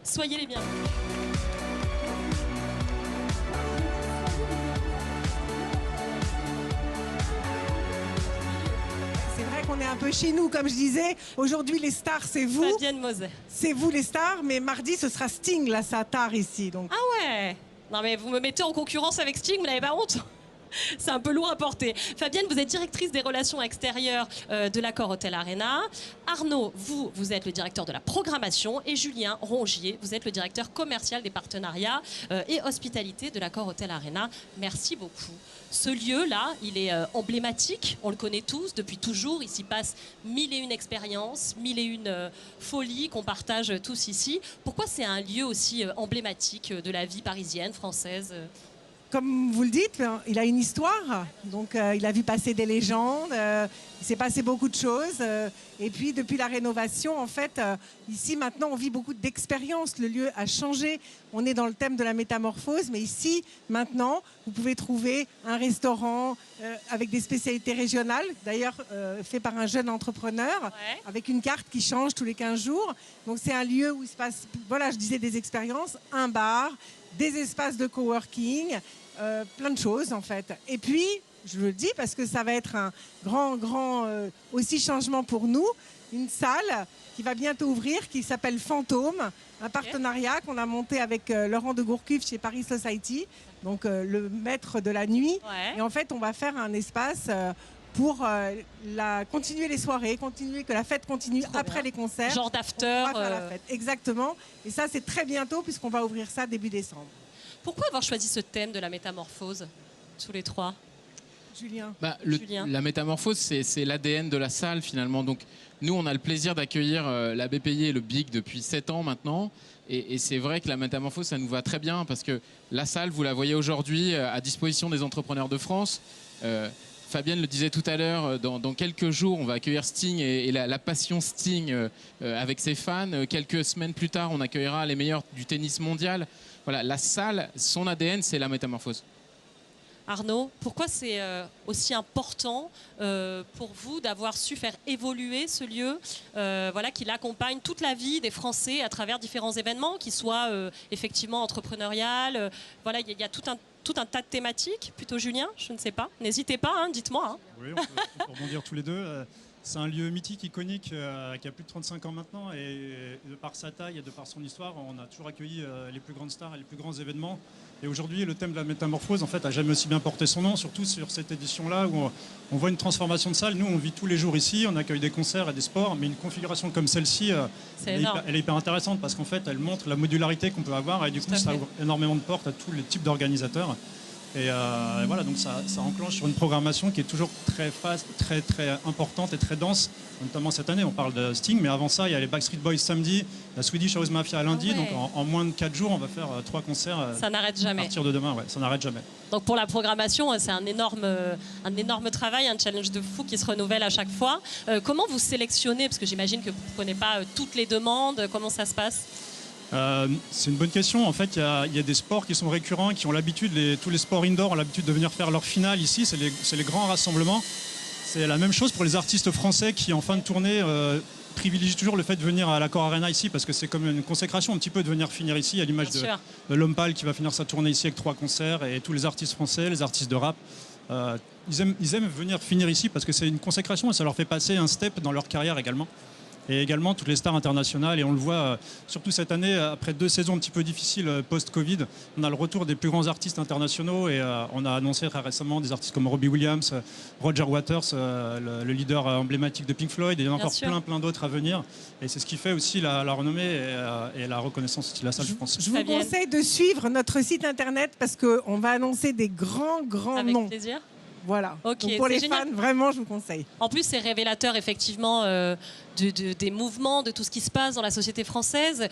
Soyez les bienvenus. C'est vrai qu'on est un peu chez nous, comme je disais. Aujourd'hui, les stars, c'est vous. Fabienne Moset. C'est vous les stars, mais mardi, ce sera Sting, là, ça tard ici. Donc. Ah ouais. Non mais vous me mettez en concurrence avec Sting, vous n'avez pas honte? C'est un peu lourd à porter. Fabienne, vous êtes directrice des relations extérieures de l'Accor Hotel Arena. Arnaud, vous êtes le directeur de la programmation. Et Julien Rongier, vous êtes le directeur commercial des partenariats et hospitalité de l'Accor Hotel Arena. Merci beaucoup. Ce lieu-là, il est emblématique, on le connaît tous, depuis toujours. Il s'y passe 1001 expériences, 1001 folies qu'on partage tous ici. Pourquoi c'est un lieu aussi emblématique de la vie parisienne, française? Comme vous le dites, il a une histoire, donc il a vu passer des légendes, il s'est passé beaucoup de choses. Et puis depuis la rénovation, en fait, ici maintenant on vit beaucoup d'expériences. Le lieu a changé, on est dans le thème de la métamorphose, mais ici maintenant vous pouvez trouver un restaurant avec des spécialités régionales, d'ailleurs fait par un jeune entrepreneur, avec une carte qui change tous les 15 jours. Donc c'est un lieu où il se passe, voilà, je disais des expériences, un bar, des espaces de coworking, plein de choses en fait. Et puis, je le dis parce que ça va être un grand aussi changement pour nous, une salle qui va bientôt ouvrir, qui s'appelle Fantôme, un partenariat qu'on a monté avec Laurent de Gourcuff chez Paris Society, donc le maître de la nuit. Et en fait, on va faire un espace pour continuer les soirées, que la fête continue après les concerts. Genre d'after. On va faire la fête, exactement. Et ça, c'est très bientôt puisqu'on va ouvrir ça début décembre. Pourquoi avoir choisi ce thème de la métamorphose, tous les trois? Julien. Julien. La métamorphose, c'est l'ADN de la salle finalement. Donc nous, on a le plaisir d'accueillir la BPI et le BIC depuis 7 ans maintenant. Et c'est vrai que la métamorphose, ça nous va très bien parce que la salle, vous la voyez aujourd'hui à disposition des entrepreneurs de France. Fabienne le disait tout à l'heure, dans quelques jours, on va accueillir Sting et la passion Sting avec ses fans. Quelques semaines plus tard, on accueillera les meilleurs du tennis mondial. Voilà, la salle, son ADN, c'est la métamorphose. Arnaud, pourquoi c'est aussi important pour vous d'avoir su faire évoluer ce lieu, voilà, qu'il accompagne toute la vie des Français à travers différents événements, qui soient effectivement entrepreneurial. Voilà, il y a tout un tas de thématiques. Plutôt Julien, je ne sais pas. N'hésitez pas, hein, dites-moi. Hein. Oui, on peut rebondir tous les deux. C'est un lieu mythique, iconique, qui a plus de 35 ans maintenant. Et de par sa taille et de par son histoire, on a toujours accueilli les plus grandes stars et les plus grands événements. Et aujourd'hui, le thème de la métamorphose, en fait, a jamais aussi bien porté son nom, surtout sur cette édition-là où on voit une transformation de salle. Nous, on vit tous les jours ici, on accueille des concerts et des sports, mais une configuration comme celle-ci, elle est hyper intéressante parce qu'en fait, elle montre la modularité qu'on peut avoir et du coup, ça ouvre énormément de portes à tous les types d'organisateurs. Et voilà, donc ça enclenche sur une programmation qui est toujours très fast, très importante et très dense. Notamment cette année, on parle de Sting, mais avant ça, il y a les Backstreet Boys samedi, la Swedish House Mafia lundi. Donc en moins de 4 jours, on va faire 3 concerts. Ça n'arrête jamais. À partir de demain, ça n'arrête jamais. Donc pour la programmation, c'est un énorme travail, un challenge de fou qui se renouvelle à chaque fois. Comment vous sélectionnez? Parce que j'imagine que vous ne prenez pas toutes les demandes. Comment ça se passe? C'est une bonne question. En fait, il y a des sports qui sont récurrents, qui ont l'habitude, tous les sports indoor ont l'habitude de venir faire leur finale ici. C'est les grands rassemblements. C'est la même chose pour les artistes français qui, en fin de tournée, privilégient toujours le fait de venir à l'Accor Arena ici parce que c'est comme une consécration un petit peu de venir finir ici, à l'image de l'Homme Pâle qui va finir sa tournée ici avec 3 concerts et tous les artistes français, les artistes de rap. Ils aiment venir finir ici parce que c'est une consécration et ça leur fait passer un step dans leur carrière également. Et également toutes les stars internationales. Et on le voit surtout cette année, après 2 saisons un petit peu difficiles post-Covid, on a le retour des plus grands artistes internationaux. Et on a annoncé très récemment des artistes comme Robbie Williams, Roger Waters, le leader emblématique de Pink Floyd. Et il y en a encore plein d'autres à venir. Et c'est ce qui fait aussi la renommée et la reconnaissance de la salle, je pense. Je vous conseille de suivre notre site internet parce qu'on va annoncer des grands noms. Avec plaisir. Voilà. Okay, donc pour les fans, vraiment, je vous conseille. En plus, c'est révélateur, effectivement, des mouvements, de tout ce qui se passe dans la société française.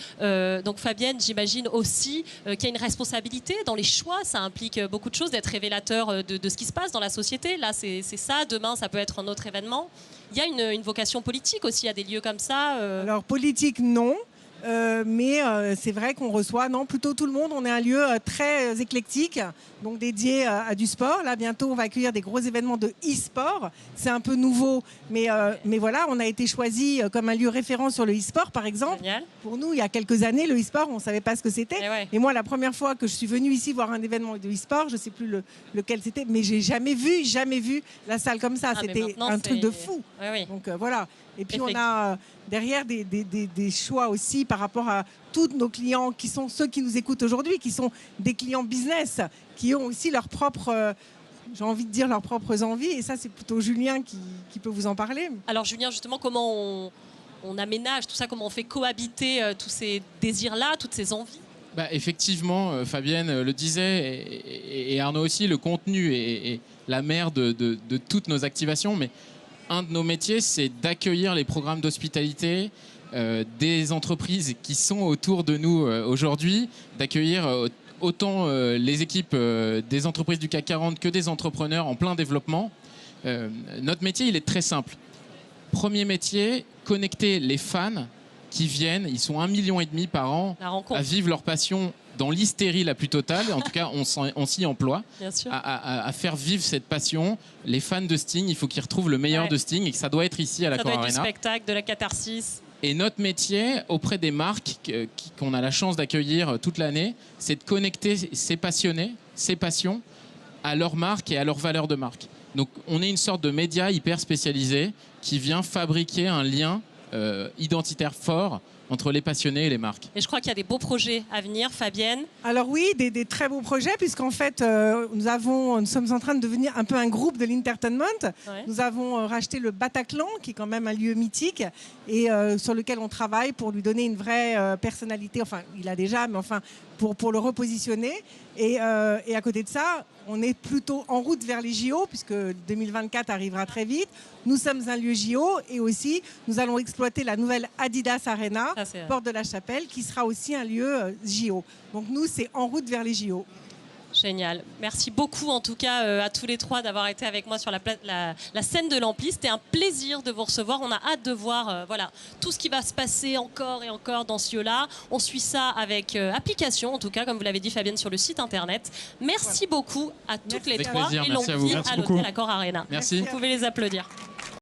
Donc, Fabienne, j'imagine aussi qu'il y a une responsabilité dans les choix. Ça implique beaucoup de choses, d'être révélateur de ce qui se passe dans la société. Là, c'est ça. Demain, ça peut être un autre événement. Il y a une vocation politique aussi, à des lieux comme ça. Alors, politique, non. Mais c'est vrai qu'on reçoit, non, plutôt tout le monde. On est un lieu très éclectique, donc dédié à du sport. Là, bientôt, on va accueillir des gros événements de e-sport. C'est un peu nouveau, mais voilà, on a été choisi comme un lieu référent sur le e-sport, par exemple. Génial. Pour nous, il y a quelques années, le e-sport, on ne savait pas ce que c'était. Eh ouais. Et moi, la première fois que je suis venue ici voir un événement de e-sport, je ne sais plus lequel c'était, mais j'ai jamais vu la salle comme ça. Ah, mais C'était maintenant, un truc de c'est- fou. Oui, oui. Donc voilà. Et puis on Effectivement. a derrière des choix aussi par rapport à tous nos clients qui sont ceux qui nous écoutent aujourd'hui, qui sont des clients business, qui ont aussi leurs propres, j'ai envie de dire leurs propres envies. Et ça, c'est plutôt Julien qui peut vous en parler. Alors Julien, justement, comment on aménage tout ça, comment on fait cohabiter tous ces désirs-là, toutes ces envies? Bah, effectivement, Fabienne le disait, et Arnaud aussi, le contenu est la mère de toutes nos activations. Mais un de nos métiers, c'est d'accueillir les programmes d'hospitalité des entreprises qui sont autour de nous aujourd'hui, d'accueillir autant les équipes des entreprises du CAC 40 que des entrepreneurs en plein développement. Notre métier, il est très simple. Premier métier, connecter les fans qui viennent, ils sont 1,5 million par an La rencontre, à vivre leur passion dans l'hystérie la plus totale. En tout cas, on s'y emploie bien sûr. à faire vivre cette passion. Les fans de Sting, il faut qu'ils retrouvent le meilleur Ouais. de Sting et que ça doit être ici à Ça l'Accor doit être du Arena. spectacle, de la catharsis. Et notre métier auprès des marques qu'on a la chance d'accueillir toute l'année, c'est de connecter ces passionnés, ces passions à leur marque et à leur valeur de marque. Donc on est une sorte de média hyper spécialisé qui vient fabriquer un lien identitaire fort entre les passionnés et les marques. Et je crois qu'il y a des beaux projets à venir, Fabienne. Alors oui, des très beaux projets, puisqu'en fait, nous sommes en train de devenir un peu un groupe de l'entertainment. Ouais. Nous avons racheté le Bataclan, qui est quand même un lieu mythique, et sur lequel on travaille pour lui donner une vraie personnalité. Enfin, il a déjà, mais enfin, pour le repositionner. Et à côté de ça, on est plutôt en route vers les JO, puisque 2024 arrivera très vite. Nous sommes un lieu JO, et aussi, nous allons exploiter la nouvelle Adidas Arena, Ça, c'est- Porte de la Chapelle, qui sera aussi un lieu JO. Donc nous, c'est en route vers les JO. Génial. Merci beaucoup en tout cas à tous les trois d'avoir été avec moi sur la scène de l'Ampli. C'était un plaisir de vous recevoir. On a hâte de voir voilà, tout ce qui va se passer encore et encore dans ce lieu-là. On suit ça avec application, en tout cas, comme vous l'avez dit Fabienne, sur le site internet. Merci beaucoup à toutes les Avec trois plaisir, et merci à l'Ampli vous. à Merci l'hôtel beaucoup. Accor Arena. Merci. Vous pouvez les applaudir.